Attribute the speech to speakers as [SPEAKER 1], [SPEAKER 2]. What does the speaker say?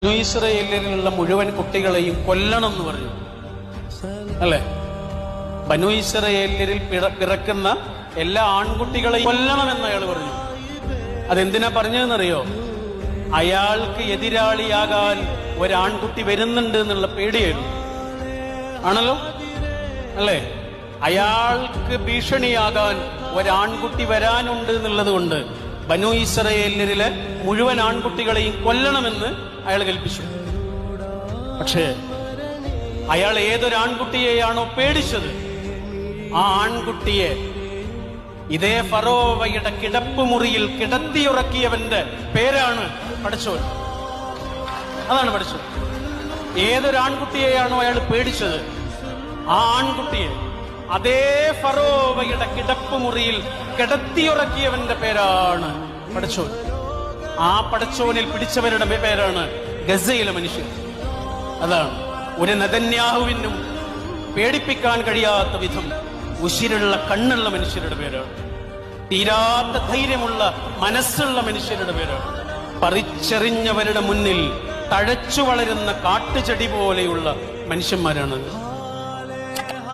[SPEAKER 1] ഇസ്രായേലിലുള്ള മുഴുവൻ കുട്ടികളെയും കൊല്ലണം എന്ന് പറഞ്ഞു അല്ലെ? ബനു ഇസ്രായേലിൽ പിറക്കുന്ന എല്ലാ ആൺകുട്ടികളെയും കൊല്ലണമെന്ന് അയാൾ പറഞ്ഞു. അതെന്തിനാ പറഞ്ഞതെന്നറിയോ? അയാൾക്ക് എതിരാളിയാകാൻ ഒരാൺകുട്ടി വരുന്നുണ്ട് എന്നുള്ള പേടിയായിരുന്നു. ആണല്ലോ അല്ലേ? അയാൾക്ക് ഭീഷണിയാകാൻ ഒരാൺകുട്ടി വരാനുണ്ട് എന്നുള്ളത് കൊണ്ട് ബനു ഇസ്രായേലിലെ മുഴുവൻ ആൺകുട്ടികളെയും കൊല്ലണമെന്ന് അയാൾ കൽപ്പിച്ചു. പക്ഷേ അയാൾ ഏതൊരാൺകുട്ടിയെയാണോ പേടിച്ചത്, ആ ആൺകുട്ടിയെ ഇതേ ഫറോവയുടെ കിടപ്പുമുറിയിൽ കിടത്തിയുറക്കിയവന്റെ പേരാണ് പടച്ചോൻ. അതാണ് പടച്ചോൻ. ഏതൊരാൺകുട്ടിയെയാണോ അയാൾ പേടിച്ചത്, ആ ആൺകുട്ടിയെ അതേ ഫറോവയുടെ കിടപ്പുമുറിയിൽ കിടത്തിയുറക്കിയവന്റെ പേരാണ് പടച്ചോൻ. ആ പടച്ചോനിൽ പിടിച്ചവരുടെ പേരാണ് ഗസയിലെ മനുഷ്യർ. അതാണ് ഒരു നെതന്യാഹുവിനും പേടിപ്പിക്കാൻ കഴിയാത്ത വിധം ഉശിരുള്ള കണ്ണുള്ള മനുഷ്യരുടെ പേരാണ്. തീരാത്ത ധൈര്യമുള്ള മനസ്സുള്ള മനുഷ്യരുടെ പേരാണ്. പറിച്ചെറിഞ്ഞവരുടെ മുന്നിൽ തഴച്ചു വളരുന്ന കാട്ടുചെടി പോലെയുള്ള മനുഷ്യന്മാരാണ്.